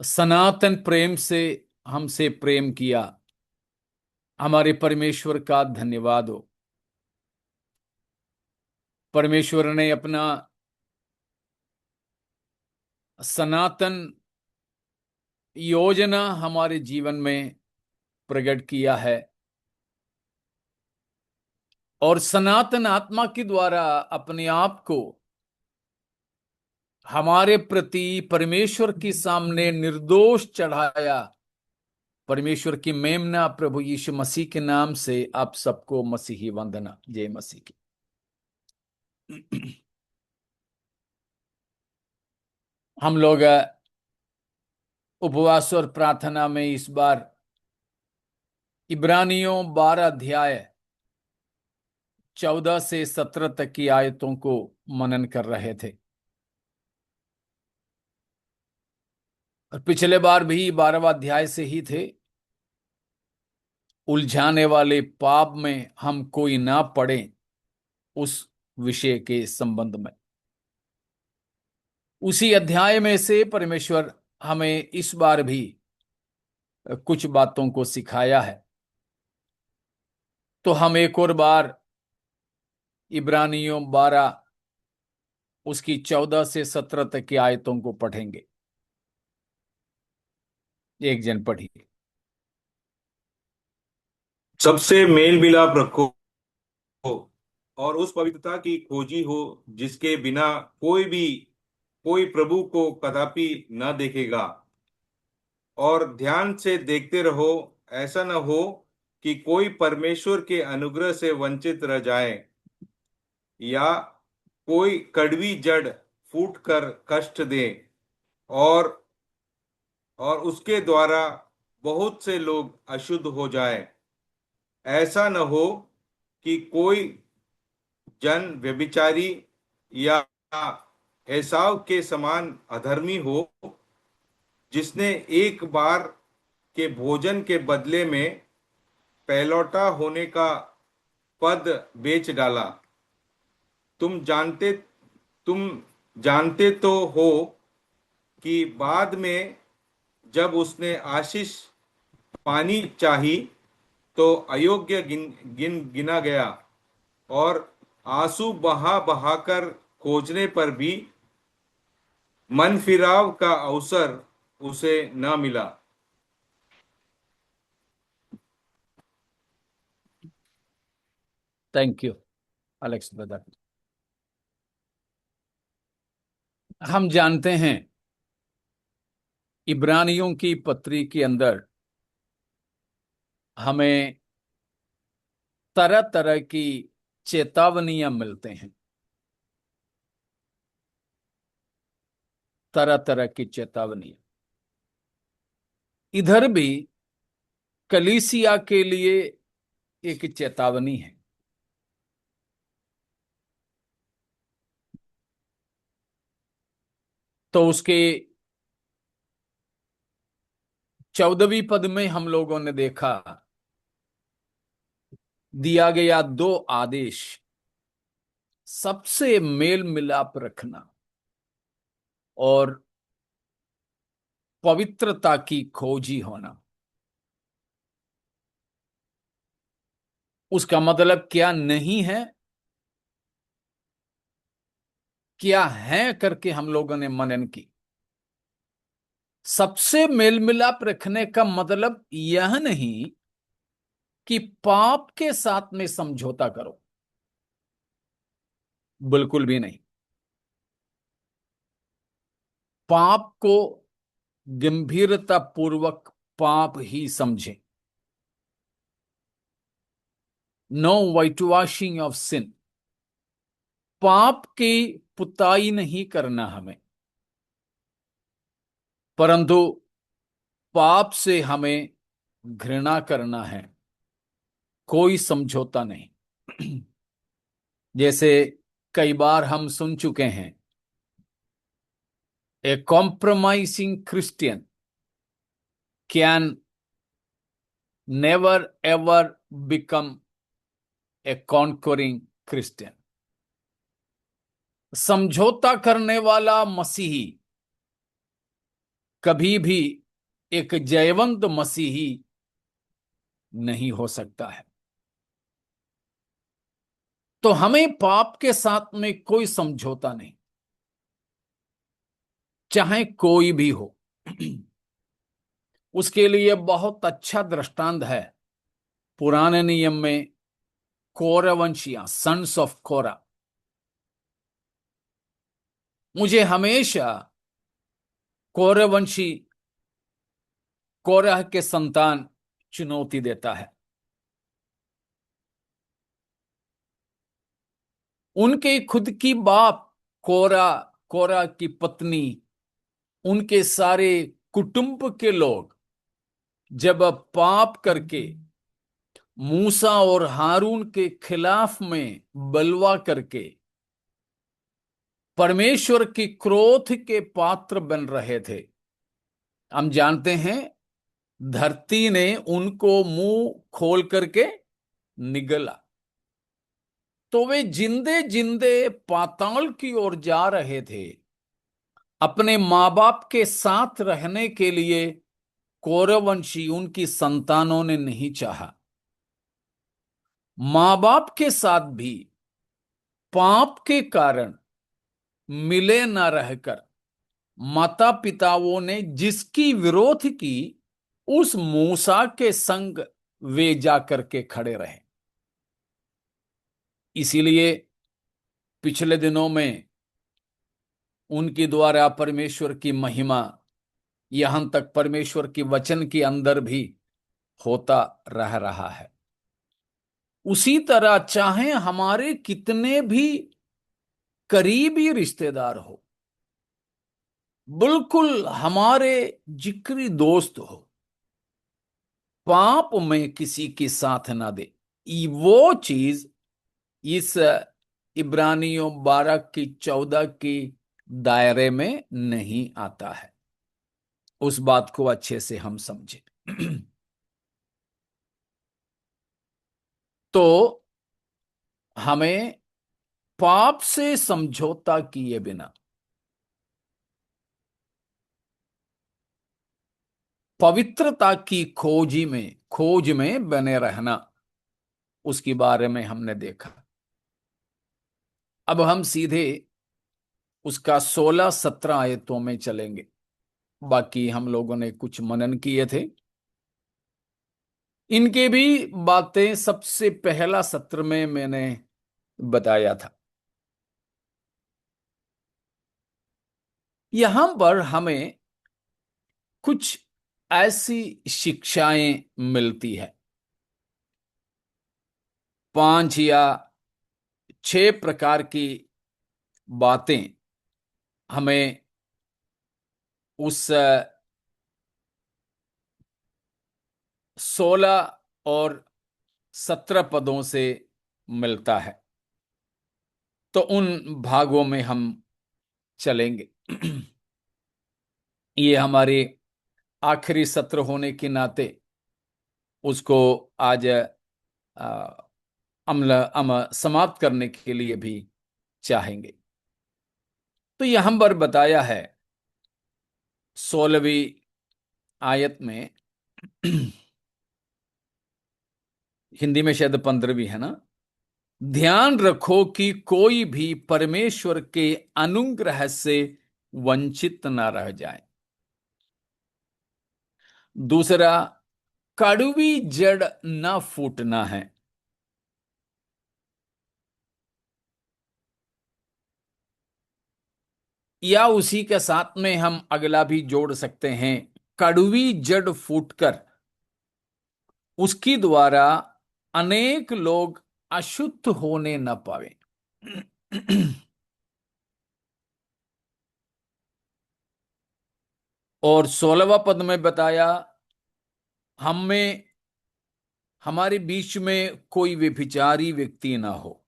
सनातन प्रेम से हमसे प्रेम किया। हमारे परमेश्वर का धन्यवाद हो। परमेश्वर ने अपना सनातन योजना हमारे जीवन में प्रकट किया है और सनातन आत्मा के द्वारा अपने आप को हमारे प्रति परमेश्वर के सामने निर्दोष चढ़ाया। परमेश्वर की मेमना प्रभु यीशु मसीह के नाम से आप सबको मसीही वंदना। जय मसीह की। हम लोग उपवास और प्रार्थना में इस बार इब्रानियों 12 अध्याय 14 से 17 तक की आयतों को मनन कर रहे थे और पिछले बार भी 12वां अध्याय से ही थे। उलझाने वाले पाप में हम कोई ना पड़े, उस विषय के संबंध में उसी अध्याय में से परमेश्वर हमें इस बार भी कुछ बातों को सिखाया है। तो हम एक और बार इब्रानियों 12 उसकी 14 से 17 तक की आयतों को पढ़ेंगे। एक जन पढ़िए। सबसे मेल मिलाप रखो और उस पवित्रता की खोजी हो जिसके बिना कोई प्रभु को कदापि न देखेगा। और ध्यान से देखते रहो, ऐसा न हो कि कोई परमेश्वर के अनुग्रह से वंचित रह जाए या कोई कड़वी जड़ फूट कर कष्ट दे और और उसके द्वारा बहुत से लोग अशुद्ध हो जाए। ऐसा न हो कि कोई जन व्यभिचारी या एसाव के समान अधर्मी हो, जिसने एक बार के भोजन के बदले में पहलौठा होने का पद बेच डाला। तुम जानते तुम जानते तो हो कि बाद में जब उसने आशीष पानी चाही तो अयोग्य गिना गया और आंसू बहा बहाकर खोजने पर भी मन फिराव का अवसर उसे न मिला। Thank you Alex brother. हम जानते हैं इब्रानियों की पत्री के अंदर हमें तरह तरह की चेतावनियां मिलते हैं। तरह तरह की चेतावनियां इधर भी कलीसिया के लिए एक चेतावनी है। तो उसके 14वीं पद में हम लोगों ने देखा दिया गया दो आदेश। सबसे मेल मिलाप रखना और पवित्रता की खोजी होना। उसका मतलब क्या नहीं है, क्या है करके हम लोगों ने मनन की। सबसे मेल मिलाप रखने का मतलब यह नहीं कि पाप के साथ में समझौता करो, बिल्कुल भी नहीं। पाप को गंभीरता पूर्वक पाप ही समझें। No white washing of sin. पाप की पुताई नहीं करना हमें, परंतु पाप से हमें घृणा करना है, कोई समझौता नहीं। जैसे कई बार हम सुन चुके हैं, a compromising Christian can never ever become a conquering Christian. समझौता करने वाला मसीही कभी भी एक जयवंत मसीही नहीं हो सकता है। तो हमें पाप के साथ में कोई समझौता नहीं, चाहे कोई भी हो। उसके लिए बहुत अच्छा दृष्टांत है पुराने नियम में, कौरवंशिया, सन्स ऑफ कोरा। मुझे हमेशा कौरवंशी, कोरह के संतान चुनौती देता है। उनके खुद की बाप कोरा, कोरा की पत्नी, उनके सारे कुटुंब के लोग जब पाप करके मूसा और हारून के खिलाफ में बलवा करके परमेश्वर की क्रोध के पात्र बन रहे थे, हम जानते हैं धरती ने उनको मुंह खोल करके निगला। तो वे जिंदे जिंदे पाताल की ओर जा रहे थे। अपने माँ बाप के साथ रहने के लिए कौरवंशी उनकी संतानों ने नहीं चाहा। माँ बाप के साथ भी पाप के कारण मिले न रहकर माता पिताओं ने जिसकी विरोध की, उस मूसा के संग वे जाकर के खड़े रहे। इसीलिए पिछले दिनों में उनके द्वारा परमेश्वर की महिमा, यहां तक परमेश्वर की वचन के अंदर भी होता रह रहा है। उसी तरह चाहे हमारे कितने भी करीबी रिश्तेदार हो, बिल्कुल हमारे जिक्री दोस्त हो, पाप में किसी के साथ ना दे, वो चीज इस इब्रानियों 12 की 14 की दायरे में नहीं आता है। उस बात को अच्छे से हम समझे। तो हमें पाप से समझौता किए बिना पवित्रता की खोज में बने रहना, उसके बारे में हमने देखा। अब हम सीधे उसका 16-17 आयतों में चलेंगे। बाकी हम लोगों ने कुछ मनन किए थे, इनके भी बातें सबसे पहला सत्र में मैंने बताया था। यहां पर हमें कुछ ऐसी शिक्षाएं मिलती है, 5 या 6 प्रकार की बातें हमें उस 16 और 17 पदों से मिलता है। तो उन भागों में हम चलेंगे। ये हमारे आखिरी सत्र होने के नाते उसको आज समाप्त करने के लिए भी चाहेंगे। तो यहां पर बताया है 16वीं आयत में, हिंदी में शायद 15वीं है ना, ध्यान रखो कि कोई भी परमेश्वर के अनुग्रह से वंचित ना रह जाए। दूसरा, कड़वी जड़ ना फूटना है। या उसी के साथ में हम अगला भी जोड़ सकते हैं, कड़वी जड़ फूटकर उसकी द्वारा अनेक लोग अशुद्ध होने न पावे। और 16वां पद में बताया, हम में, हमारे बीच में कोई व्यभिचारी व्यक्ति ना हो,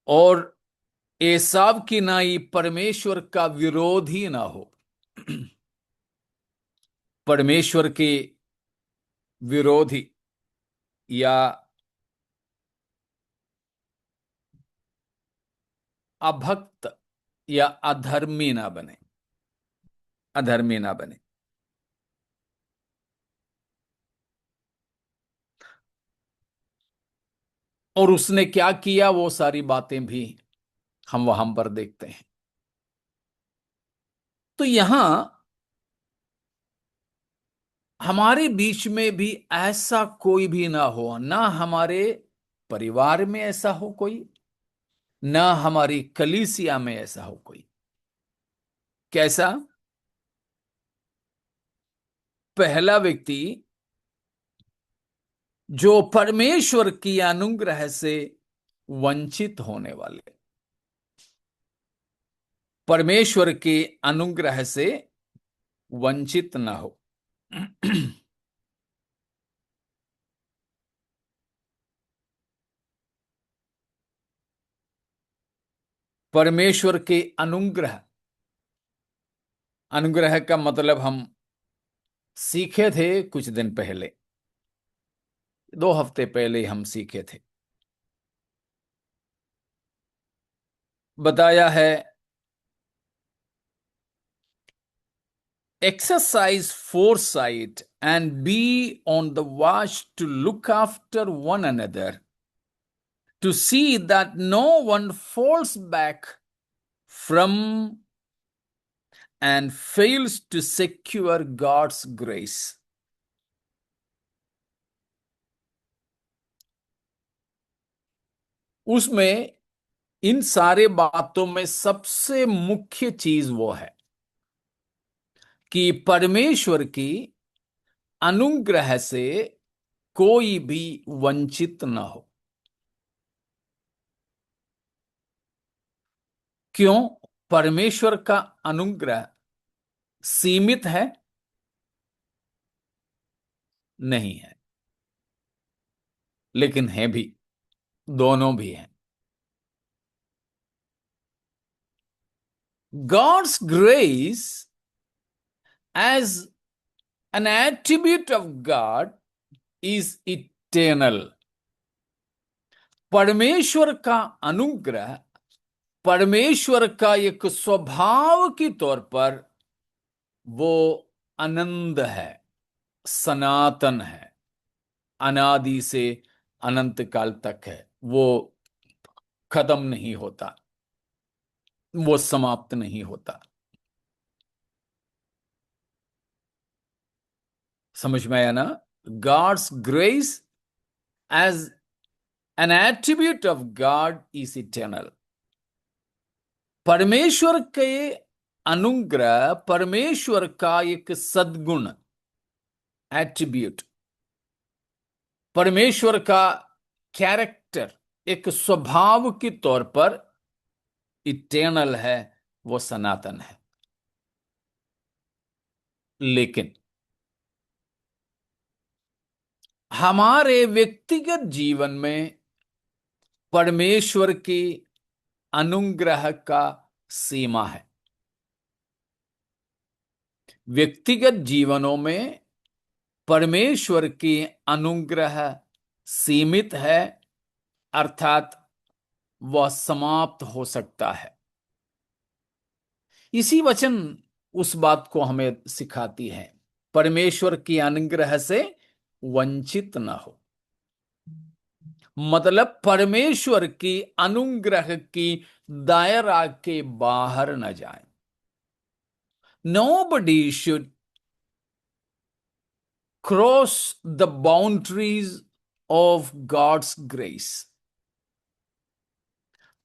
और एसाव की नाई परमेश्वर का विरोधी ना हो। परमेश्वर के विरोधी या अभक्त या अधर्मी ना बने। अधर्मी ना बने। और उसने क्या किया, वो सारी बातें भी हम वहां पर देखते हैं। तो यहां हमारे बीच में भी ऐसा कोई भी ना हो, ना हमारे परिवार में ऐसा हो कोई, ना हमारी कलीसिया में ऐसा हो कोई। कैसा? पहला व्यक्ति जो परमेश्वर की अनुग्रह से वंचित होने वाले, परमेश्वर के अनुग्रह से वंचित ना हो। परमेश्वर के अनुग्रह, अनुग्रह का मतलब हम सीखे थे कुछ दिन पहले, 2 हफ्ते पहले हम सीखे थे। बताया है, exercise foresight and be on the watch to look after one another, to see that no one falls back from and fails to secure God's grace. उसमें इन सारे बातों में सबसे मुख्य चीज वो है कि परमेश्वर की अनुग्रह से कोई भी वंचित न हो। क्यों? परमेश्वर का अनुग्रह सीमित है? नहीं है, लेकिन है भी, दोनों भी हैं। God's grace as an attribute of God is eternal. परमेश्वर का अनुग्रह परमेश्वर का एक स्वभाव के तौर पर वो आनंद है, सनातन है, अनादि से अनंत काल तक है। वो खत्म नहीं होता, वो समाप्त नहीं होता। समझ में आया ना? God's grace as an attribute of God is eternal. परमेश्वर के अनुग्रह परमेश्वर का एक सद्गुण, एट्रीब्यूट, परमेश्वर का कैरेक्टर, एक स्वभाव के तौर पर इटर्नल है, वो सनातन है। लेकिन हमारे व्यक्तिगत जीवन में परमेश्वर की अनुग्रह का सीमा है। व्यक्तिगत जीवनों में परमेश्वर की अनुग्रह सीमित है, अर्थात वह समाप्त हो सकता है। इसी वचन उस बात को हमें सिखाती है, परमेश्वर की अनुग्रह से वंचित न हो। मतलब परमेश्वर की अनुग्रह की दायरा के बाहर न जाए। Nobody should cross the boundaries of God's grace.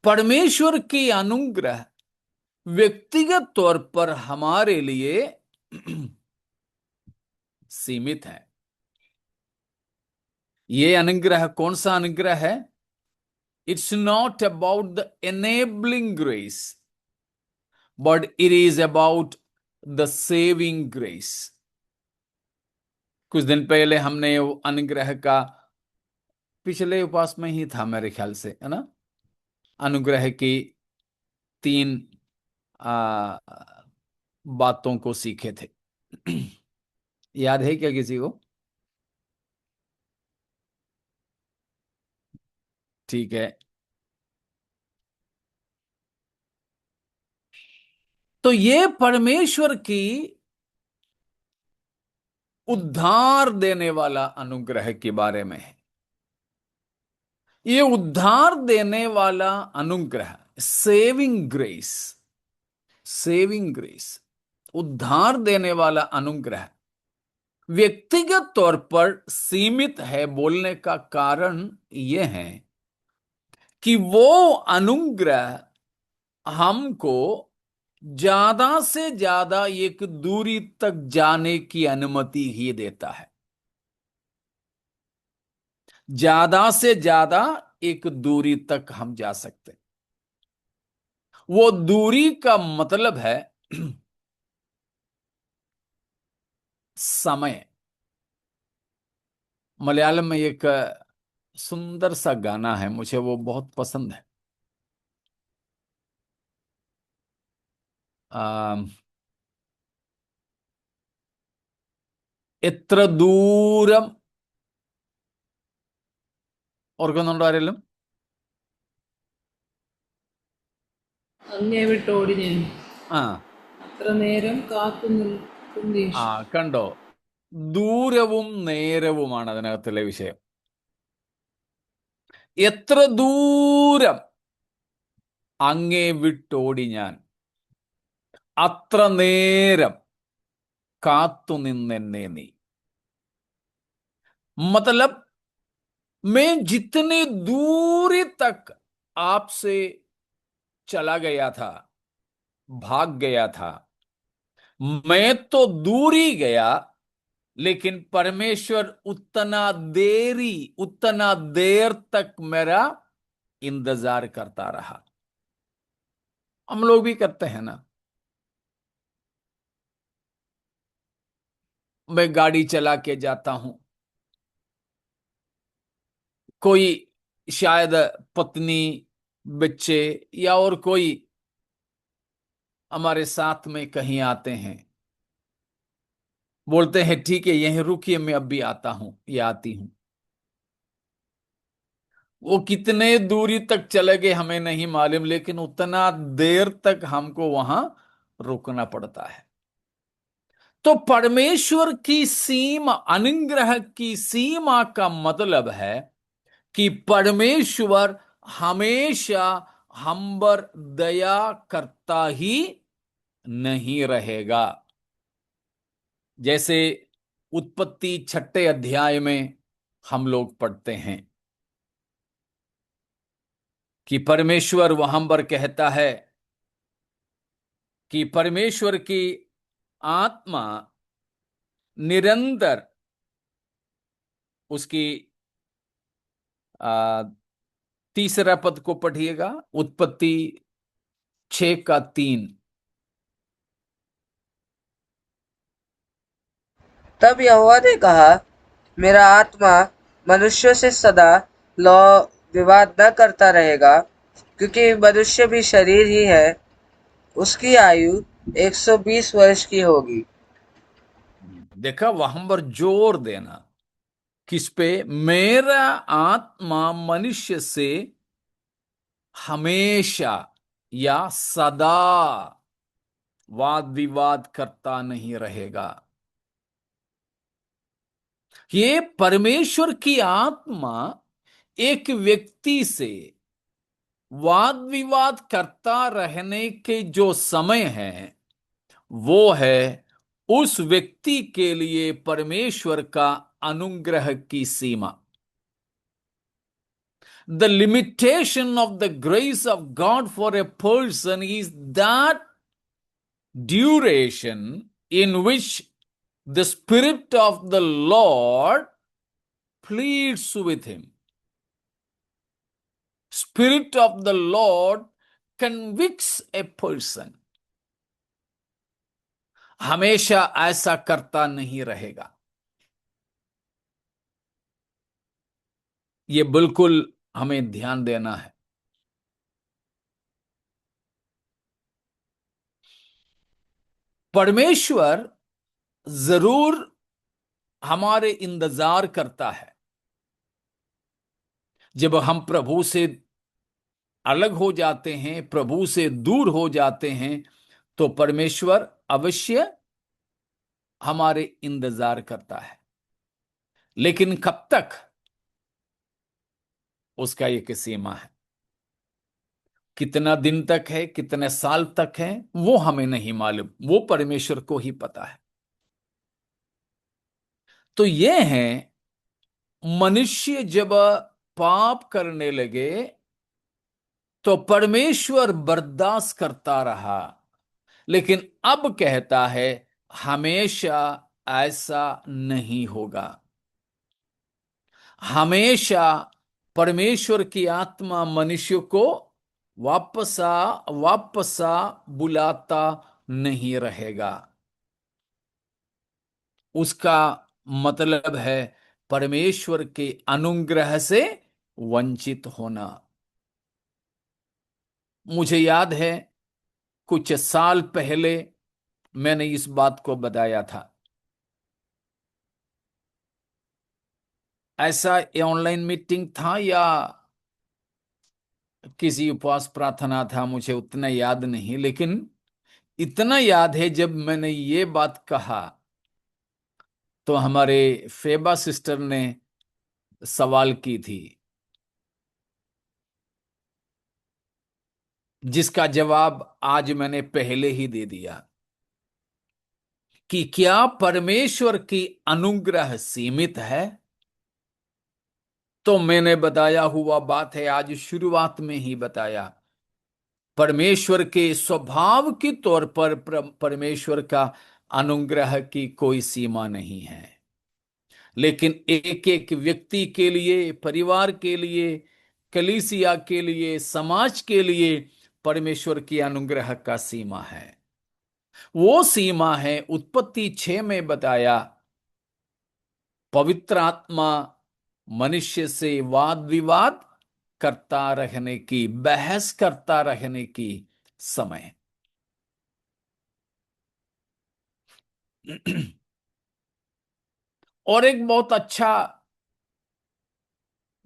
परमेश्वर की अनुग्रह व्यक्तिगत तौर पर हमारे लिए सीमित है। ये अनुग्रह कौन सा अनुग्रह है? It's not about the enabling grace, but it is about the saving grace. कुछ दिन पहले हमने वो अनुग्रह का, पिछले उपास में ही था मेरे ख्याल से, है ना, अनुग्रह की 3 आ, बातों को सीखे थे। याद है क्या किसी को? ठीक है। तो ये परमेश्वर की उद्धार देने वाला अनुग्रह के बारे में है। ये उद्धार देने वाला अनुग्रह, सेविंग ग्रेस, सेविंग ग्रेस, उद्धार देने वाला अनुग्रह व्यक्तिगत तौर पर सीमित है। बोलने का कारण यह है कि वो अनुग्रह हमको ज्यादा से ज्यादा एक दूरी तक जाने की अनुमति ही देता है। ज्यादा से ज्यादा एक दूरी तक हम जा सकते हैं। वो दूरी का मतलब है समय। मलयालम में एक सुंदर सा गाना है, मुझे वो बहुत पसंद है। आ, എത്ര ദൂരം ഓർക്കുന്നുണ്ടോ ആരെങ്കിലും? അങ്ങേ വിട്ടോടി ഞാൻ ആ അത്ര നേരം കാത്തു നിൽക്കും ആ ദേഷ്യം. കണ്ടോ, ദൂരവും നേരവുമാണ് അതിനകത്തുള്ള വിഷയം. എത്ര ദൂരം അങ്ങേ വിട്ടോടി ഞാൻ, അത്ര നേരം കാത്തുനിന്നെന്നെ നീ. मतलब मैं जितनी दूरी तक आपसे चला गया था, भाग गया था, मैं तो दूर ही गया, लेकिन परमेश्वर उतना देर तक मेरा इंतजार करता रहा. हम लोग भी करते हैं ना. मैं गाड़ी चला के जाता हूं, कोई शायद पत्नी, बच्चे या और कोई हमारे साथ में कहीं आते हैं, बोलते हैं ठीक है यहीं रुकिए, मैं अब भी आता हूं या आती हूं. वो कितने दूरी तक चले गए हमें नहीं मालूम, लेकिन उतना देर तक हमको वहां रुकना पड़ता है. तो परमेश्वर की सीमा, अनुग्रह की सीमा का मतलब है कि परमेश्वर हमेशा हम पर दया करता ही नहीं रहेगा. जैसे उत्पत्ति 6 अध्याय में हम लोग पढ़ते हैं कि परमेश्वर वहां पर कहता है कि परमेश्वर की आत्मा निरंतर, उसकी तीसरा पद को पढ़िएगा, उत्पत्ति 6:3. तब यहोवा ने कहा, मेरा आत्मा मनुष्यों से सदा लौ विवाद न करता रहेगा, क्योंकि मनुष्य भी शरीर ही है, उसकी आयु 120 वर्ष की होगी. देखा, वहां पर जोर देना किस पे? मेरा आत्मा मनुष्य से हमेशा या सदा वाद विवाद करता नहीं रहेगा. ये परमेश्वर की आत्मा एक व्यक्ति से वाद विवाद करता रहने के जो समय है, वो है उस व्यक्ति के लिए परमेश्वर का अनुग्रह की सीमा. The limitation of the grace of God for a person is that duration in which the Spirit of the Lord pleads with him. Spirit of the Lord convicts a person. हमेशा ऐसा करता नहीं रहेगा. ये बिल्कुल हमें ध्यान देना है. परमेश्वर जरूर हमारे इंतजार करता है. जब हम प्रभु से अलग हो जाते हैं, प्रभु से दूर हो जाते हैं, तो परमेश्वर अवश्य हमारे इंतजार करता है, लेकिन कब तक, उसका एक सीमा है। कितना दिन तक है, कितने साल तक है, वो हमें नहीं मालूम, वो परमेश्वर को ही पता है। तो ये है, मनुष्य जब पाप करने लगे तो परमेश्वर बर्दाश्त करता रहा, लेकिन अब कहता है हमेशा ऐसा नहीं होगा। हमेशा परमेश्वर की आत्मा मनुष्य को वापसा बुलाता नहीं रहेगा। उसका मतलब है परमेश्वर के अनुग्रह से वंचित होना। मुझे याद है कुछ साल पहले मैंने इस बात को बताया था। ऐसा ऑनलाइन मीटिंग था या किसी उपवास प्रार्थना था, मुझे उतना याद नहीं, लेकिन इतना याद है जब मैंने ये बात कहा तो हमारे फेबा सिस्टर ने सवाल की थी, जिसका जवाब आज मैंने पहले ही दे दिया कि क्या परमेश्वर की अनुग्रह सीमित है। तो मैंने बताया हुआ बात है, आज शुरुआत में ही बताया, परमेश्वर के स्वभाव के तौर पर परमेश्वर का अनुग्रह की कोई सीमा नहीं है, लेकिन एक एक व्यक्ति के लिए, परिवार के लिए, कलीसिया के लिए, समाज के लिए परमेश्वर की अनुग्रह का सीमा है। वो सीमा है उत्पत्ति 6 में बताया, पवित्र आत्मा मनुष्य से वाद विवाद करता रहने की, बहस करता रहने की समय। और एक बहुत अच्छा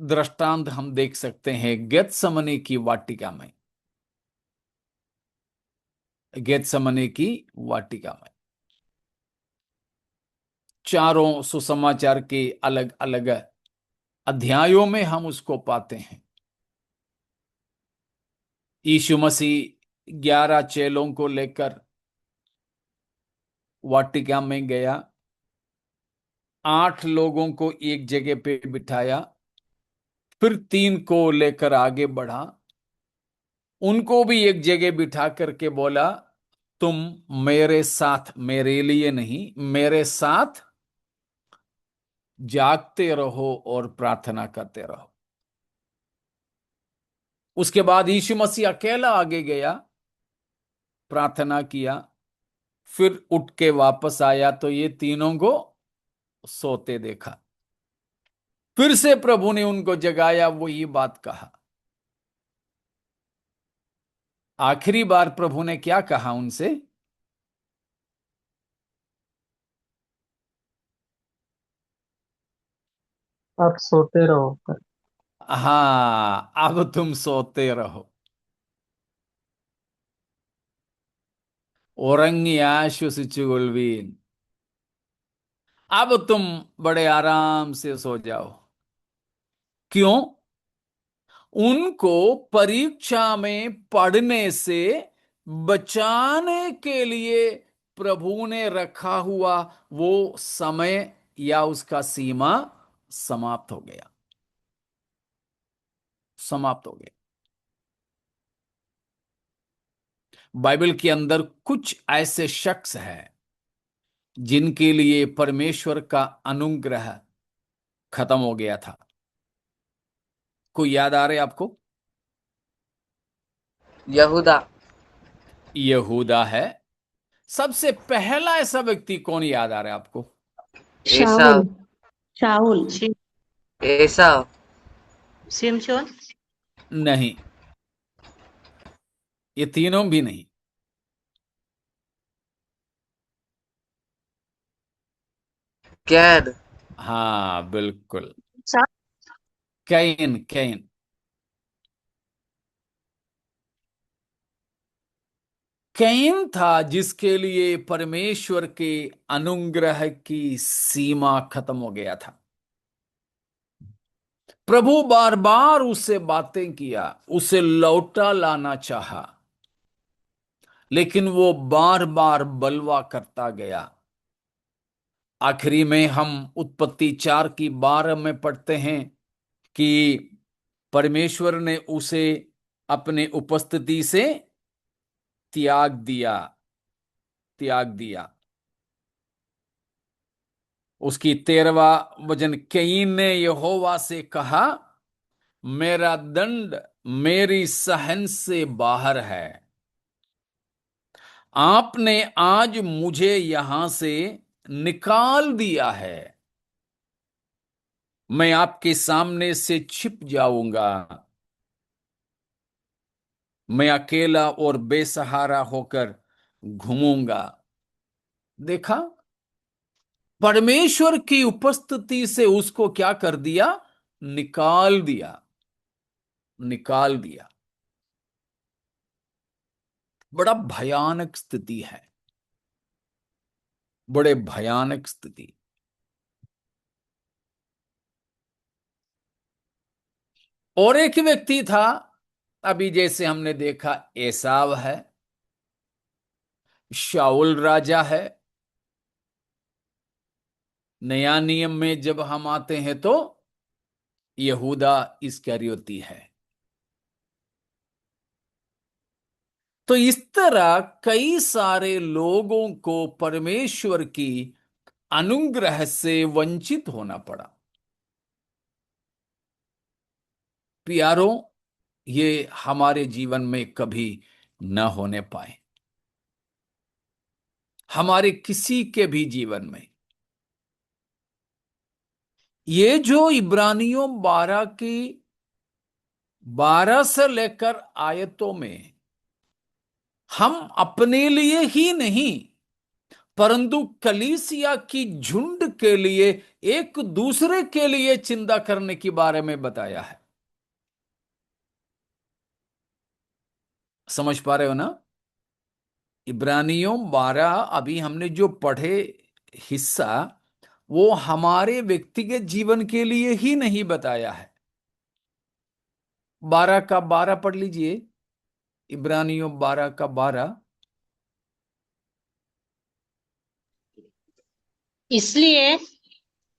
दृष्टांत हम देख सकते हैं गेत्समनी की वाटिका में। गेत्समनी की वाटिका में चारों सुसमाचार के अलग अलग अध्यायों में हम उसको पाते हैं। यीशु मसीह 11 चेलों को लेकर वाटिका में गया, 8 लोगों को एक जगह पे बिठाया, फिर 3 को लेकर आगे बढ़ा, उनको भी एक जगह बिठा करके बोला तुम मेरे साथ, मेरे लिए नहीं, मेरे साथ जागते रहो और प्रार्थना करते रहो। उसके बाद यीशु मसीह अकेला आगे गया, प्रार्थना किया, फिर उठ के वापस आया तो ये तीनों को सोते देखा। फिर से प्रभु ने उनको जगाया, वही बात कहा। आखिरी बार प्रभु ने क्या कहा उनसे? आप सोते रहो कर। हाँ, अब तुम सोते रहो। उറങ്ങി ആശ്വസിച്ചുകൊള്ളുവീൻ। अब तुम बड़े आराम से सो जाओ। क्यों? उनको परीक्षा में पढ़ने से बचाने के लिए प्रभु ने रखा हुआ वो समय या उसका सीमा समाप्त हो गया, समाप्त हो गया। बाइबल के अंदर कुछ ऐसे शख्स हैं जिनके लिए परमेश्वर का अनुग्रह खत्म हो गया था। कोई याद आ रहे आपको? यहूदा। यहूदा है। सबसे पहला ऐसा व्यक्ति कौन याद आ रहा है आपको? शाऊल। एसाव। शाऊल। एसाव। सिमशोन। नहीं, ये तीनों भी नहीं। कैन। हाँ बिल्कुल, सा- कैन, कैन। कैन था जिसके लिए परमेश्वर के अनुग्रह की सीमा खत्म हो गया था। प्रभु बार बार उससे बातें किया, उसे लौटा लाना चाहा, लेकिन वो बार बार बलवा करता गया। आखिरी में हम उत्पत्ति 4 की 12 में पढ़ते हैं कि परमेश्वर ने उसे अपने उपस्थिति से त्याग दिया, त्याग दिया। उसकी 13वां वचन, कैन ने यहोवा से कहा, मेरा दंड मेरी सहन से बाहर है। आपने आज मुझे यहां से निकाल दिया है। मैं आपके सामने से छिप जाऊंगा। मैं अकेला और बेसहारा होकर घूमूंगा। देखा, परमेश्वर की उपस्थिति से उसको क्या कर दिया? निकाल दिया, निकाल दिया। बड़ा भयानक स्थिति है, बड़े भयानक स्थिति। और एक व्यक्ति था, अभी जैसे हमने देखा, एसाव है, शाऊल राजा है। नया नियम में जब हम आते हैं तो यहूदा इस्करियोती है। तो इस तरह कई सारे लोगों को परमेश्वर की अनुग्रह से वंचित होना पड़ा। प्यारों, ये हमारे जीवन में कभी न होने पाए, हमारे किसी के भी जीवन में। ये जो इब्रानियों 12 से लेकर आयतों में हम अपने लिए ही नहीं, परंतु कलीसिया की झुंड के लिए, एक दूसरे के लिए चिंता करने के बारे में बताया है। समझ पा रहे हो ना? इब्रानियों 12 अभी हमने जो पढ़े हिस्सा, वो हमारे व्यक्तिगत जीवन के लिए ही नहीं बताया है। 12 का 12 पढ़ लीजिए, इब्रानियों 12 का 12। इसलिए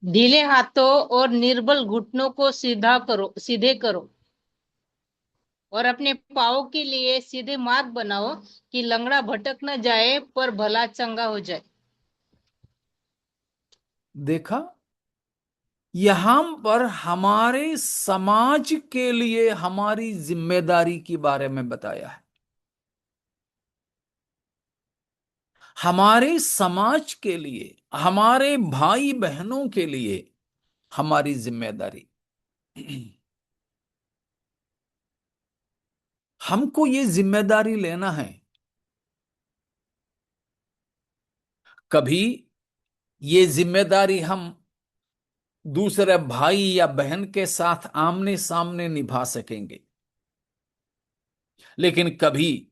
ढीले हाथों और निर्बल घुटनों को सीधे करो और अपने पाँव के लिए सीधे मार्ग बनाओ कि लंगड़ा भटक न जाए पर भला चंगा हो जाए। देखा, यहां पर हमारे समाज के लिए हमारी जिम्मेदारी के बारे में बताया है। हमारे समाज के लिए, हमारे भाई बहनों के लिए हमारी जिम्मेदारी। हमको ये जिम्मेदारी लेना है। कभी ये जिम्मेदारी हम दूसरे भाई या बहन के साथ आमने सामने निभा सकेंगे, लेकिन कभी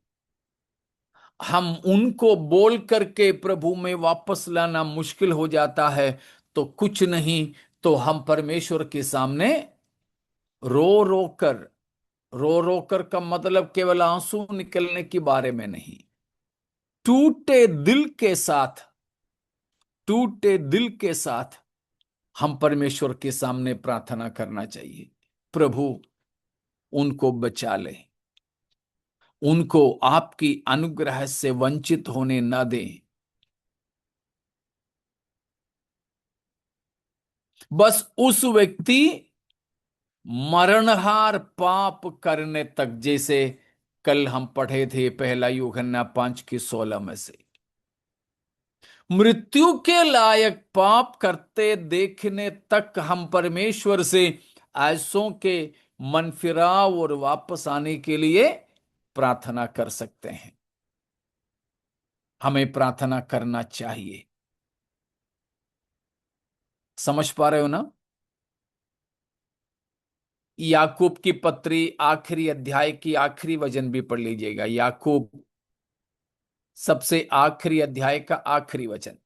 हम उनको बोल करके प्रभु में वापस लाना मुश्किल हो जाता है। तो कुछ नहीं, तो हम परमेश्वर के सामने रो रो कर, रो रो कर का मतलब केवल आंसू निकलने के बारे में नहीं, टूटे दिल के साथ, टूटे दिल के साथ हम परमेश्वर के सामने प्रार्थना करना चाहिए, प्रभु उनको बचा ले, उनको आपकी अनुग्रह से वंचित होने न दें। बस उस व्यक्ति मरणहार पाप करने तक, जैसे कल हम पढ़े थे 1 यूहन्ना 5 की 16 में से, मृत्यु के लायक पाप करते देखने तक हम परमेश्वर से ऐसों के मन फिराव और वापस आने के लिए प्रार्थना कर सकते हैं। हमें प्रार्थना करना चाहिए। समझ पा रहे हो ना? याकूब की पत्री आखिरी अध्याय की आखिरी वचन भी पढ़ लीजिएगा। याकूब सबसे आखिरी अध्याय का आखिरी वचन।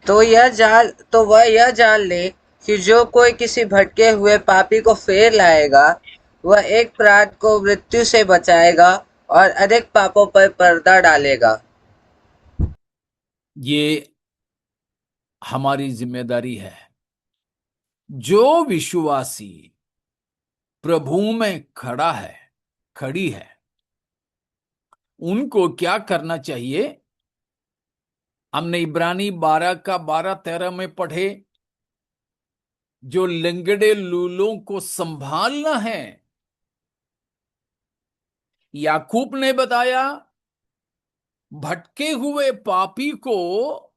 तो वह यह जान ले कि जो कोई किसी भटके हुए पापी को फेर लाएगा, वह एक प्राण को मृत्यु से बचाएगा और अनेक पापों पर पर्दा डालेगा। ये हमारी जिम्मेदारी है। जो विश्वासी प्रभु में खड़ा है, खड़ी है, उनको क्या करना चाहिए? हमने इब्रानी 12 का 12-13 में पढ़े, जो लंगड़े लूलों को संभालना है। याकूब ने बताया भटके हुए पापी को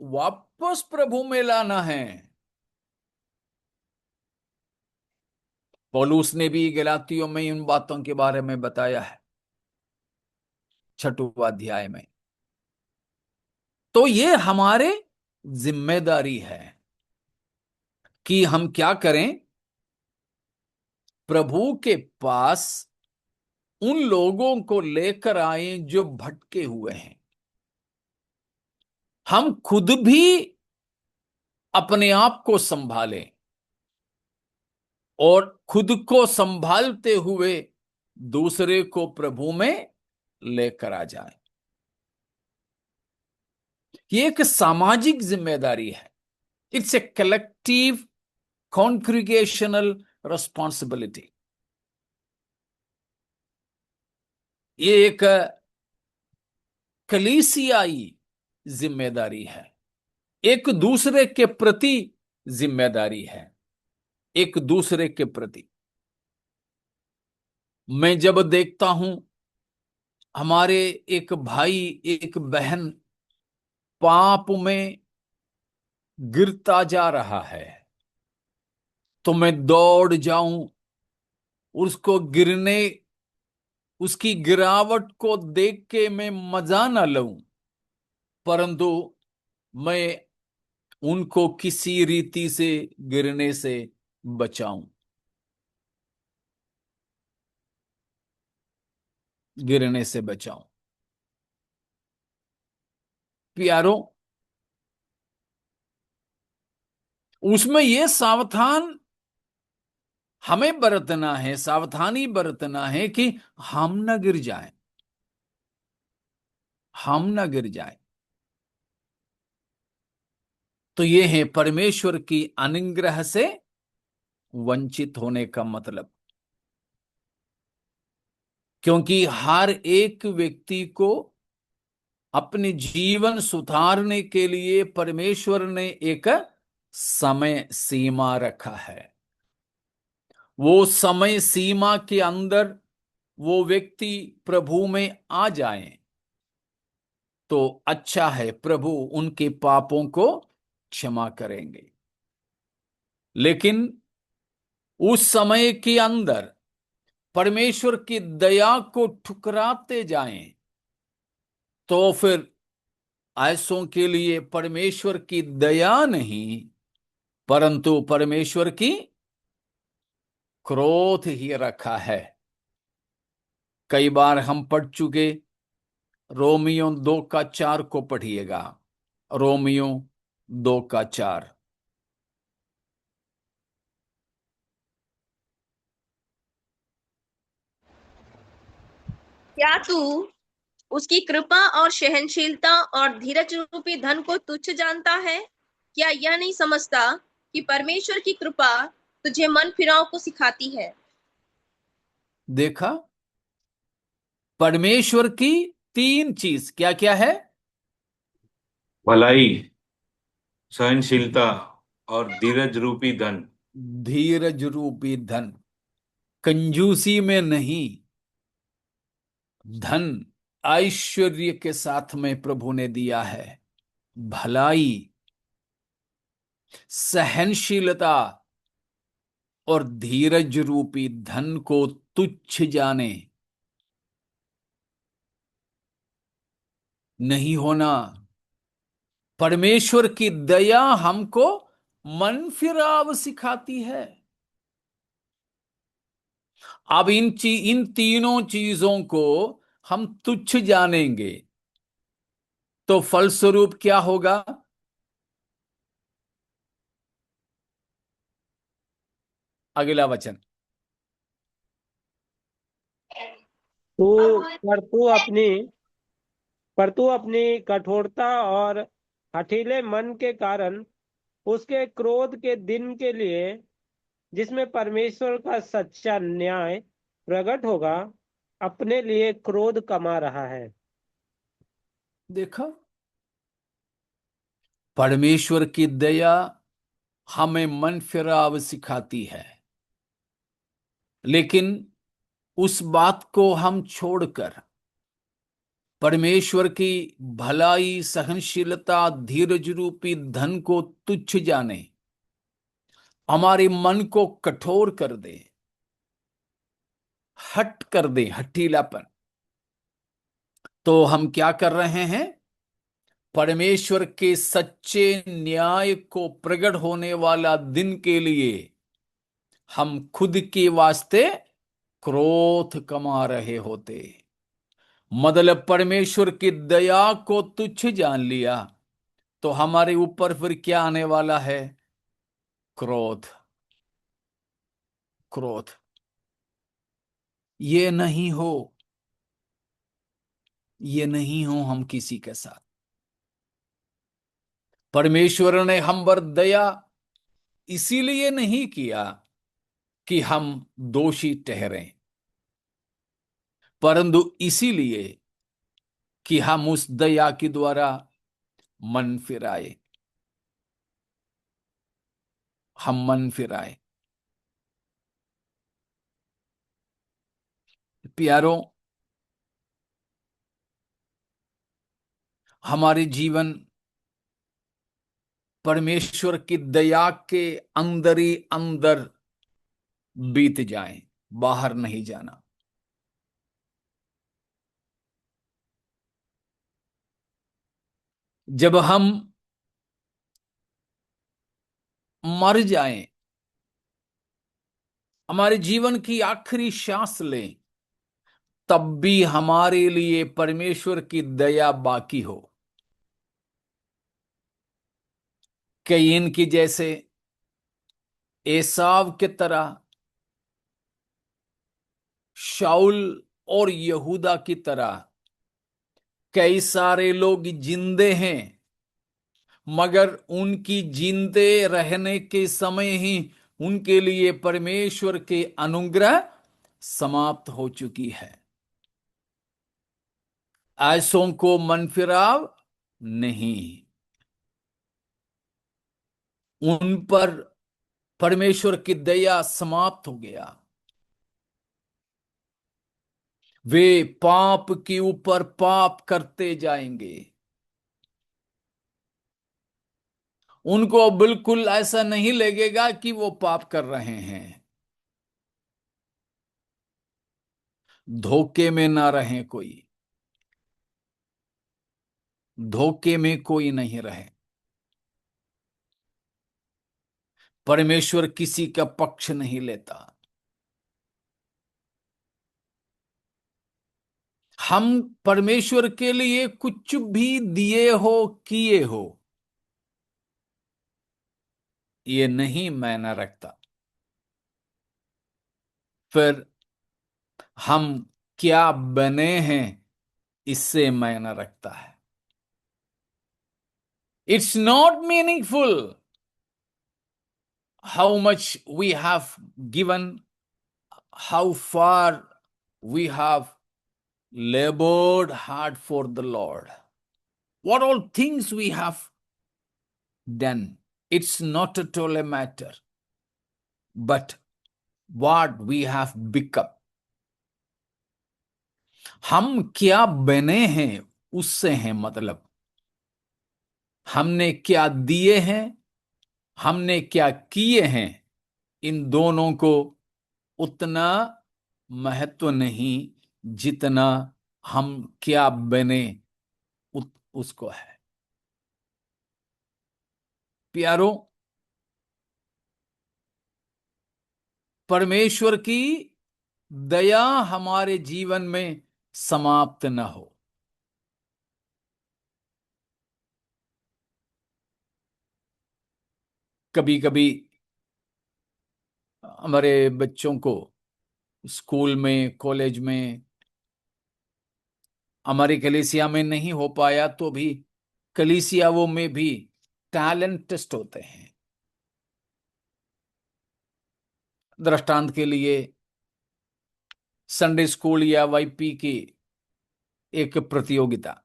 वापस प्रभु में लाना है। पौलुस ने भी गलातियों में इन बातों के बारे में बताया है 6वें अध्याय में। तो ये हमारे जिम्मेदारी है कि हम क्या करें? प्रभु के पास उन लोगों को लेकर आए जो भटके हुए हैं। हम खुद भी अपने आप को संभालें और खुद को संभालते हुए दूसरे को प्रभु में लेकर आ जाए। ये एक सामाजिक जिम्मेदारी है। It's a collective congregational responsibility. ये एक कलीसियाई जिम्मेदारी है, एक दूसरे के प्रति जिम्मेदारी है, एक दूसरे के प्रति। मैं जब देखता हूं हमारे एक भाई एक बहन पाप में गिरता जा रहा है, तो मैं दौड़ जाऊं, उसको गिरने, उसकी गिरावट को देख के मैं मजा ना लूं, परंतु मैं उनको किसी रीति से गिरने से बचाऊं, गिरने से बचाऊं। प्यारो, उसमें यह हमें बरतना है, सावधानी बरतना है कि हम न गिर जाएं, हम न गिर जाएं। तो ये है परमेश्वर की अनुग्रह से वंचित होने का मतलब। क्योंकि हर एक व्यक्ति को अपने जीवन सुधारने के लिए परमेश्वर ने एक समय सीमा रखा है। वो समय सीमा के अंदर वो व्यक्ति प्रभु में आ जाए तो अच्छा है, प्रभु उनके पापों को क्षमा करेंगे। लेकिन उस समय के अंदर परमेश्वर की दया को ठुकराते जाएं तो फिर ऐसों के लिए परमेश्वर की दया नहीं, परंतु परमेश्वर की क्रोध ही रखा है। कई बार हम पढ़ चुके, रोमियो 2:4 को पढ़िएगा। रोमियो 2:4। क्या तू उसकी कृपा और सहनशीलता और धीरज रूपी धन को तुच्छ जानता है? क्या यह नहीं समझता कि परमेश्वर की कृपा तुझे मन फिराव को सिखाती है? देखा, परमेश्वर की 3 चीज क्या क्या है? भलाई, सहनशीलता और धीरज रूपी धन। धीरज रूपी धन। कंजूसी में नहीं, धन ऐश्वर्य के साथ में प्रभु ने दिया है। भलाई, सहनशीलता और धीरज रूपी धन को तुच्छ जाने नहीं होना। परमेश्वर की दया हमको मन फिराव सिखाती है। अब इन तीनों चीजों को हम तुच्छ जानेंगे तो फलस्वरूप क्या होगा? अगला वचन। तू पर तू अपनी पर तू अपनी कठोरता और हठीले मन के कारण उसके क्रोध के दिन के लिए, जिसमें परमेश्वर का सच्चा न्याय प्रकट होगा, अपने लिए क्रोध कमा रहा है। देखा, परमेश्वर की दया हमें मन फिराव सिखाती है, लेकिन उस बात को हम छोड़कर परमेश्वर की भलाई, सहनशीलता, धीरज रूपी धन को तुच्छ जाने, हमारे मन को कठोर कर दे, हट कर दे, हठीलापन, तो हम क्या कर रहे हैं? परमेश्वर के सच्चे न्याय को प्रकट होने वाला दिन के लिए हम खुद के वास्ते क्रोध कमा रहे होते। मतलब परमेश्वर की दया को तुच्छ जान लिया तो हमारे ऊपर फिर क्या आने वाला है? क्रोध। क्रोध। ये नहीं हो, ये नहीं हो हम किसी के साथ। परमेश्वर ने हम पर दया इसीलिए नहीं किया कि हम दोषी ठहरें, परंतु इसीलिए कि हम उस दया के द्वारा मन फिराए। हम मन फिराए। प्यारों, हमारे जीवन परमेश्वर की दया के अंदर ही अंदर बीत जाएं, बाहर नहीं जाना। जब हम मर जाएं, हमारे जीवन की आखिरी सांस लें, तब भी हमारे लिए परमेश्वर की दया बाकी हो। कैन की जैसे, एसाव के तरह, शाउल और यहूदा की तरह कई सारे लोग जिंदे हैं, मगर उनकी जिंदे रहने के समय ही उनके लिए परमेश्वर के अनुग्रह समाप्त हो चुकी है। ऐसों को मन फिराव नहीं, उन पर परमेश्वर की दया समाप्त हो गया। वे पाप के ऊपर पाप करते जाएंगे। उनको बिल्कुल ऐसा नहीं लगेगा कि वो पाप कर रहे हैं। धोखे में ना रहे कोई, धोखे में कोई नहीं रहे। परमेश्वर किसी का पक्ष नहीं लेता। हम परमेश्वर के लिए कुछ भी दिए हो, किए हो, ये नहीं मायना रखता। फिर हम क्या बने हैं, इससे मायना रखता है। It's not meaningful how much we have given, how far we have labored hard for the Lord, what all things we have done. It's not at all a matter, but what we have become. हम क्या बने हैं उससे है मतलब। हमने क्या दिए हैं, हमने क्या किए हैं, इन दोनों को उतना महत्व नहीं जितना हम क्या बने उसको है। प्यारो, परमेश्वर की दया हमारे जीवन में समाप्त न हो। कभी कभी हमारे बच्चों को स्कूल में, कॉलेज में, हमारी कलीसिया में नहीं हो पाया तो भी कलीसियाओं में भी टैलेंट टेस्ट होते हैं। दृष्टांत के लिए संडे स्कूल या वाईपी की एक प्रतियोगिता,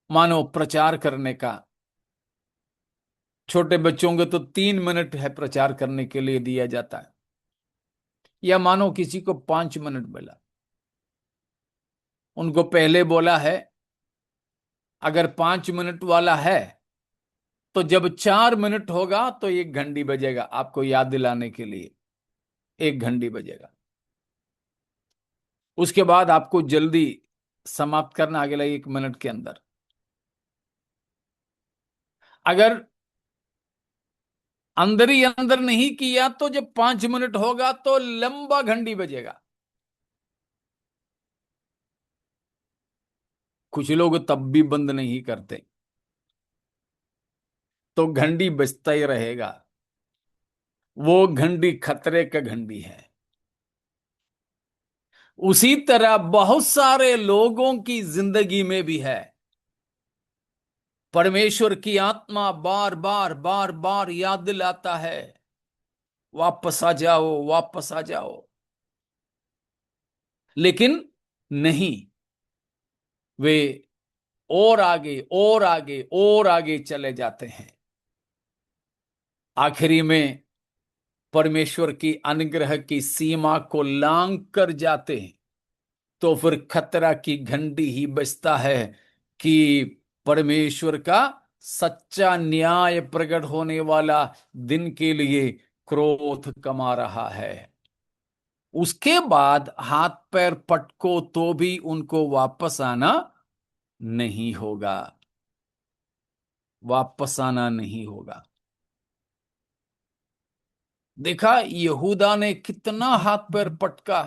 मानो प्रचार करने का। छोटे बच्चों को तो 3 मिनट है प्रचार करने के लिए दिया जाता है, या मानो किसी को 5 मिनट मिला। उनको पहले बोला है अगर 5 मिनट वाला है तो जब 4 मिनट होगा तो एक घंटी बजेगा, आपको याद दिलाने के लिए एक घंटी बजेगा। उसके बाद आपको जल्दी समाप्त करना अगला 1 मिनट के अंदर। अगर अंदर ही अंदर नहीं किया तो जब 5 मिनट होगा तो लंबा घंटी बजेगा। कुछ लोग तब भी बंद नहीं करते, तो घंटी बजता ही रहेगा। वो घंटी खतरे का घंटी है। उसी तरह बहुत सारे लोगों की जिंदगी में भी है। परमेश्वर की आत्मा बार बार बार बार याद दिलाता है, वापस आ जाओ, वापस आ जाओ। लेकिन नहीं, वे और आगे और आगे और आगे चले जाते हैं। आखिरी में परमेश्वर की अनुग्रह की सीमा को लांघ कर जाते हैं तो फिर खतरा की घंटी ही बजता है कि परमेश्वर का सच्चा न्याय प्रकट होने वाला दिन के लिए क्रोध कमा रहा है। उसके बाद हाथ पैर पटको तो भी उनको वापस आना नहीं होगा, वापस आना नहीं होगा। देखा यहूदा ने कितना हाथ पैर पटका,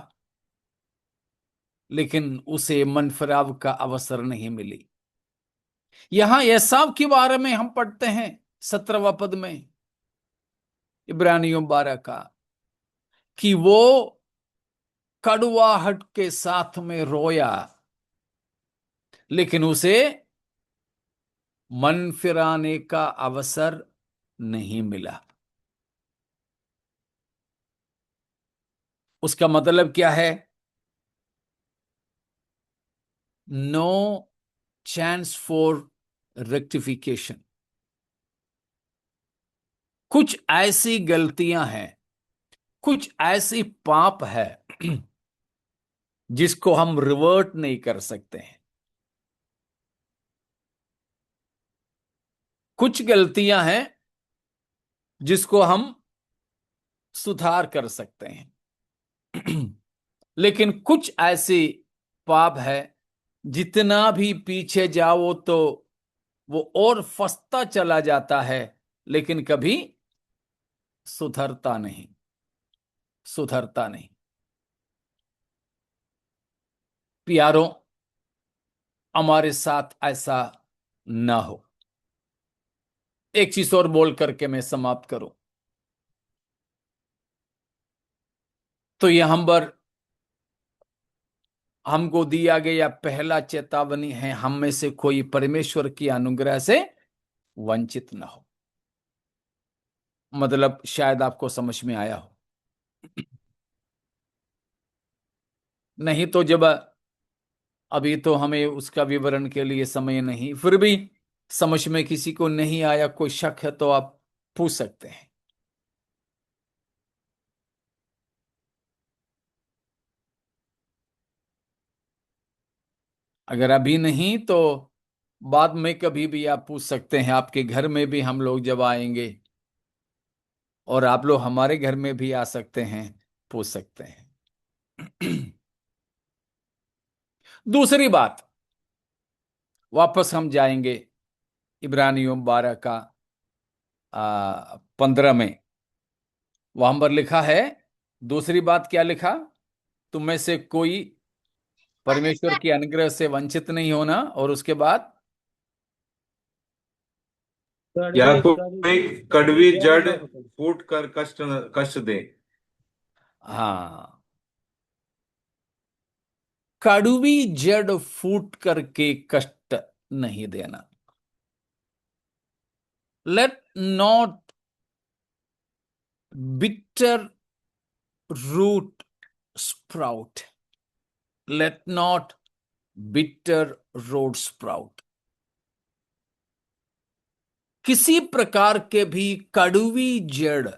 लेकिन उसे मनफिराव का अवसर नहीं मिली। यहां एसाव के बारे में हम पढ़ते हैं 17वां पद में इब्रानियों 12 का, कि वो कड़वाहट के साथ में रोया, लेकिन उसे मन फिराने का अवसर नहीं मिला। उसका मतलब क्या है? No chance for rectification. कुछ ऐसी गलतियां हैं, कुछ ऐसी पाप है जिसको हम रिवर्ट नहीं कर सकते हैं। कुछ गलतियां हैं जिसको हम सुधार कर सकते हैं लेकिन कुछ ऐसी पाप है जितना भी पीछे जाओ तो वो और फंसता चला जाता है, लेकिन कभी सुधरता नहीं, सुधरता नहीं। प्यारों, हमारे साथ ऐसा ना हो। एक चीज और बोल करके मैं समाप्त करूं तो यहां पर हमको दिया गया पहला चेतावनी है, हम में से कोई परमेश्वर की अनुग्रह से वंचित ना हो। मतलब शायद आपको समझ में आया हो। नहीं तो जब अभी तो हमें उसका विवरण के लिए समय नहीं, फिर भी समझ में किसी को नहीं आया, कोई शक है तो आप पूछ सकते हैं। अगर अभी नहीं तो बाद में कभी भी आप पूछ सकते हैं। आपके घर में भी हम लोग जब आएंगे और आप लोग हमारे घर में भी आ सकते हैं, पूछ सकते हैं दूसरी बात, वापस हम जाएंगे इब्रानियों 12 का 15 में। वहां पर लिखा है, दूसरी बात क्या लिखा? तुम में से कोई परमेश्वर की अनुग्रह से वंचित नहीं होना। और उसके बाद या कड़वी कोई कड़वी जड़ जड़ न हो। फूट कर कष्ट कष्ट दे। हाँ, कड़वी जड़ फूट करके कष्ट नहीं देना। Let not bitter root sprout, let not bitter road sprout. किसी प्रकार के भी कड़वी जड़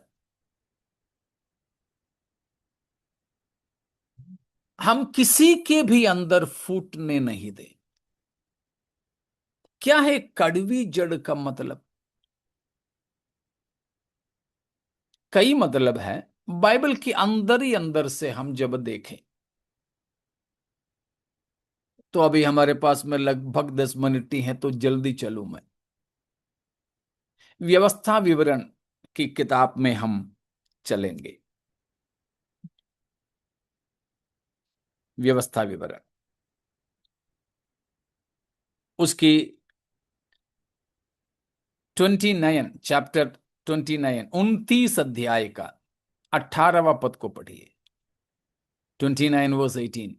हम किसी के भी अंदर फूटने नहीं दें। क्या है कड़वी जड़ का मतलब? कई मतलब है। बाइबल के अंदर ही अंदर से हम जब देखें तो अभी हमारे पास में लगभग 10 मिनट ही हैं, तो जल्दी चलूं मैं। व्यवस्था विवरण की किताब में हम चलेंगे। व्यवस्था विवरण उसकी 29 चैप्टर 29 29 अध्याय का 18वां पद को पढ़िए। 29 वर्स 18।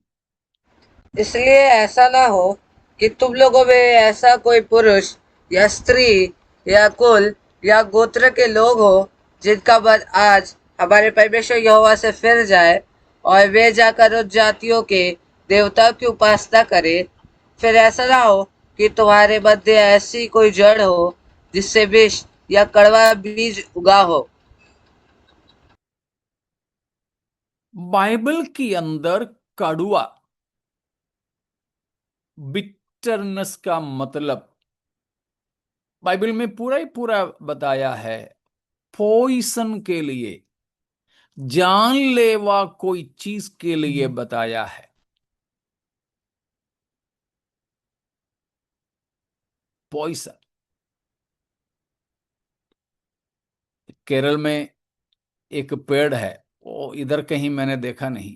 इसलिए ऐसा ना हो कि तुम लोगों में ऐसा कोई पुरुष या स्त्री या कुल या गोत्र के लोग हो जिनका मन आज हमारे परमेश्वर यहोवा से फिर जाए और वे जाकर उन जातियों के देवताओं की उपासना करे। फिर ऐसा ना हो कि तुम्हारे मध्य ऐसी कोई जड़ हो जिससे विष या कड़वा बीज उगा हो। बाइबल के अंदर कड़वा, बिटरनेस का मतलब बाइबल में पूरा ही पूरा बताया है। पॉइसन के लिए, जानलेवा कोई चीज के लिए बताया है। पॉइसन। केरल में एक पेड़ है, वो इधर कहीं मैंने देखा नहीं,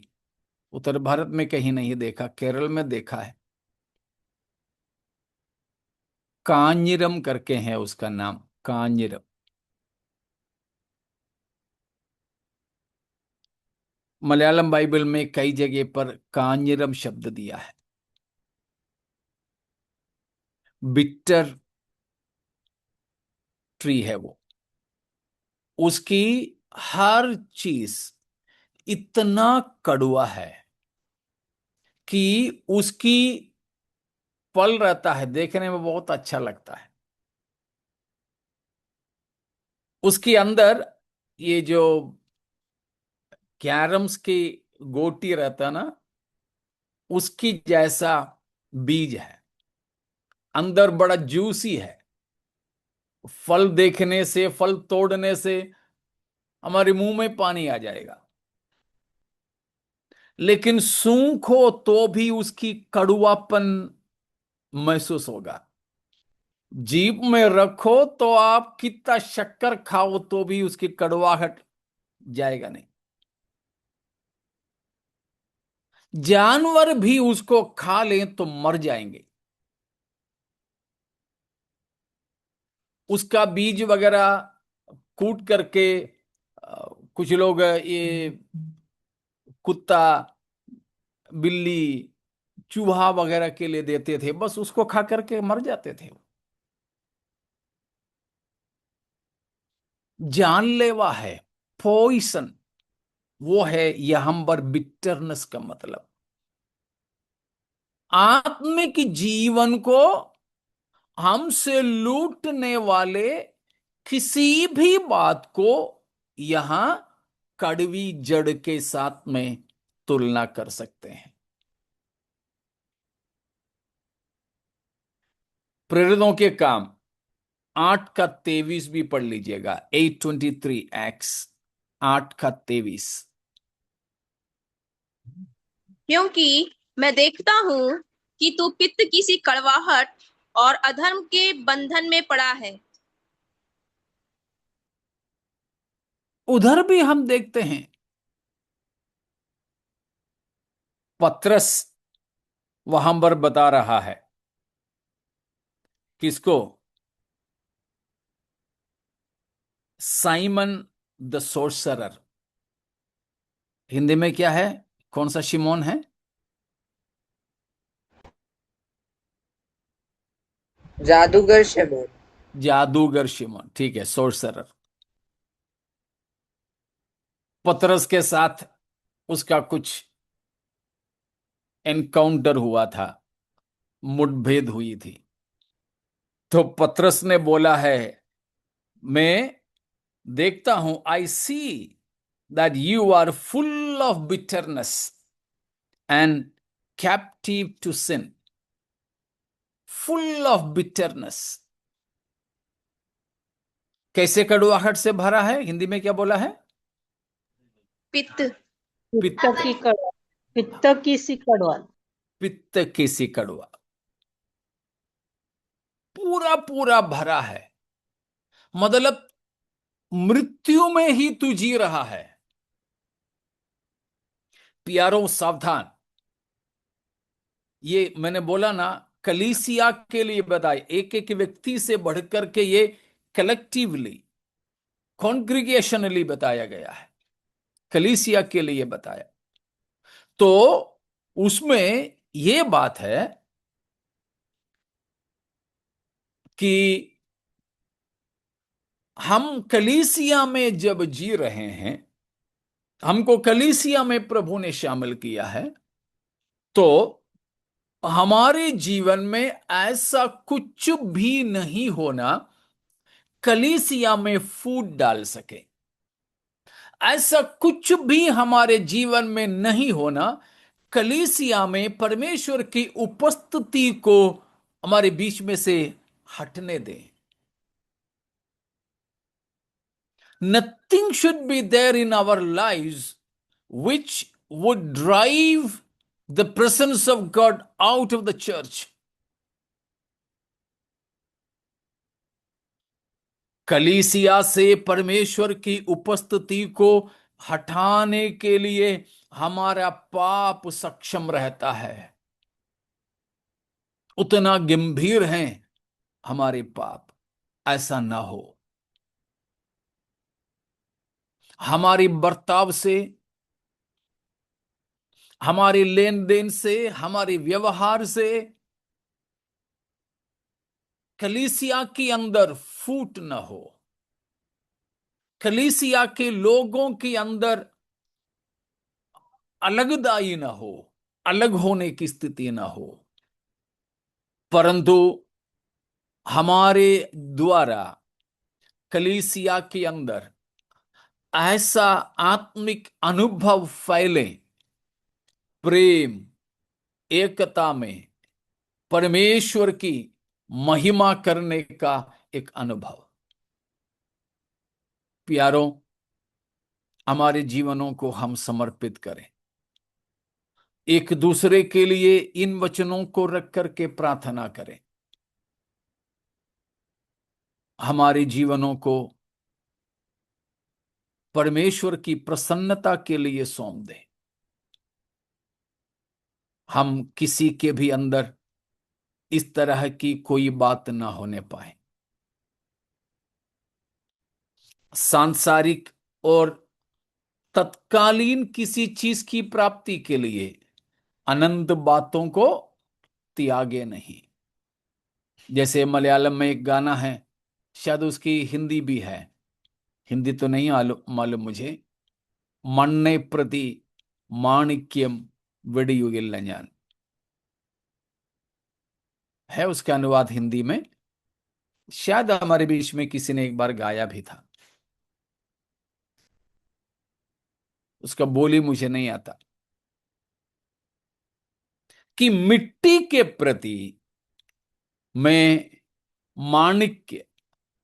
उत्तर भारत में कहीं नहीं देखा, केरल में देखा है। कांजिरम करके है उसका नाम, कांजिरम। मलयालम बाइबल में कई जगह पर कांजिरम शब्द दिया है। बिटर ट्री है वो। उसकी हर चीज इतना कड़वा है कि उसकी फल रहता है, देखने में बहुत अच्छा लगता है। उसके अंदर ये जो कैरम्स की गोटी रहता ना, उसकी जैसा बीज है, अंदर बड़ा जूसी है। फल देखने से, फल तोड़ने से हमारे मुंह में पानी आ जाएगा, लेकिन सूंखो तो भी उसकी कड़वापन महसूस होगा। जीभ में रखो तो आप कितना शक्कर खाओ तो भी उसकी कड़वाहट जाएगा नहीं। जानवर भी उसको खा लें तो मर जाएंगे। उसका बीज वगैरह कूट करके कुछ लोग ये कुत्ता, बिल्ली, चूहा वगैरह के लिए देते थे, बस उसको खा करके मर जाते थे। जानलेवा है, पॉइसन। वो है यहां पर बिटरनेस का मतलब। आत्मिक जीवन को हमसे लूटने वाले किसी भी बात को यहां कड़वी जड़ के साथ में तुलना कर सकते हैं। प्रेरितों के काम 8 का 23 भी पढ़ लीजिएगा। 8:23 एक्स 8 का 23। क्योंकि मैं देखता हूँ कि तू पित्त की सी कड़वाहट और अधर्म के बंधन में पड़ा है। उधर भी हम देखते हैं पत्रस वहां पर बता रहा है किसको? Simon the sorcerer. हिंदी में क्या है? कौन सा शिमोन है? जादूगर शिमोन। जादूगर शिमोन, ठीक है, सोर्सरर। पतरस के साथ उसका कुछ एनकाउंटर हुआ था, मुठभेड़ हुई थी। तो पतरस ने बोला है, मैं देखता हूं, I see that you are full of bitterness and captive to sin. Full of bitterness, कैसे कड़वाहट से भरा है? हिंदी में क्या बोला है? पित्त। पित्त की कड़वा, पित्त की सी कड़वा। पित्त की सी कड़वा, पूरा पूरा भरा है। मतलब मृत्यु में ही तू जी रहा है। प्यारों सावधान, ये मैंने बोला ना, कलीसिया के लिए बताए, एक एक व्यक्ति से बढ़कर के ये कलेक्टिवली, कॉन्ग्रिगेशनली बताया गया है, कलीसिया के लिए बताया। तो उसमें ये बात है कि हम कलीसिया में जब जी रहे हैं, हमको कलीसिया में प्रभु ने शामिल किया है, तो हमारे जीवन में ऐसा कुछ भी नहीं होना कलीसिया में फूट डाल सके। ऐसा कुछ भी हमारे जीवन में नहीं होना कलीसिया में परमेश्वर की उपस्थिति को हमारे बीच में से हटने दे। Nothing should be there in our lives which would drive the presence of God out of the church. कलीसिया से परमेश्वर की उपस्थिति को हटाने के लिए हमारा पाप सक्षम रहता है। उतना गंभीर है हमारे पाप, ऐसा ना हो। हमारी बर्ताव से, हमारे लेन देन से, हमारे व्यवहार से कलीसिया के अंदर फूट न हो, कलीसिया के लोगों के अंदर अलगदाई न हो, अलग होने की स्थिति न हो, परंतु हमारे द्वारा कलीसिया के अंदर ऐसा आत्मिक अनुभव फैले, प्रेम, एकता में परमेश्वर की महिमा करने का एक अनुभव। प्यारों, हमारे जीवनों को हम समर्पित करें, एक दूसरे के लिए इन वचनों को रख करके प्रार्थना करें, हमारे जीवनों को परमेश्वर की प्रसन्नता के लिए सौंप दें। हम किसी के भी अंदर इस तरह की कोई बात ना होने पाए। सांसारिक और तत्कालीन किसी चीज की प्राप्ति के लिए अनंत बातों को त्यागे नहीं। जैसे मलयालम में एक गाना है, शायद उसकी हिंदी भी है, हिंदी तो नहीं मालूम मुझे, मन्ने प्रति माणिक्यम वेडियुगिल्ल ज्ञान, है उसका अनुवाद हिंदी में। शायद हमारे बीच में किसी ने एक बार गाया भी था, उसका बोली मुझे नहीं आता, कि मिट्टी के प्रति मैं माणिक्य,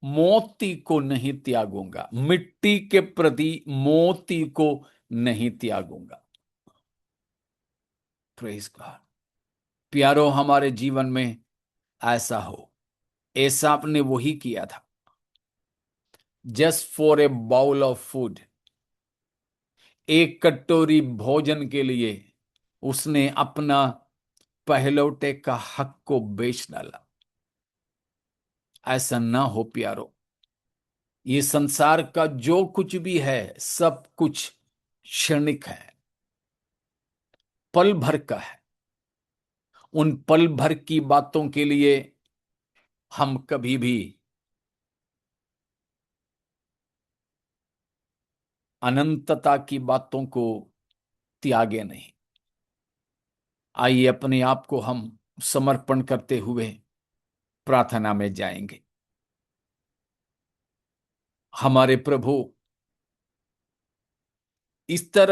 मोती को नहीं त्यागूंगा, मिट्टी के प्रति मोती को नहीं त्यागूंगा। Praise God. प्यारो, हमारे जीवन में ऐसा हो। एसाप ने वही किया था। Just for a bowl of food, एक कटोरी भोजन के लिए उसने अपना पहलौटे का हक को बेच डाला। ऐसा ना हो प्यारो। ये संसार का जो कुछ भी है सब कुछ क्षणिक है, पल भर का है। उन पल भर की बातों के लिए हम कभी भी अनंतता की बातों को त्यागे नहीं। आइए अपने आप को हम समर्पण करते हुए प्रार्थना में जाएंगे। हमारे प्रभु, इस तरह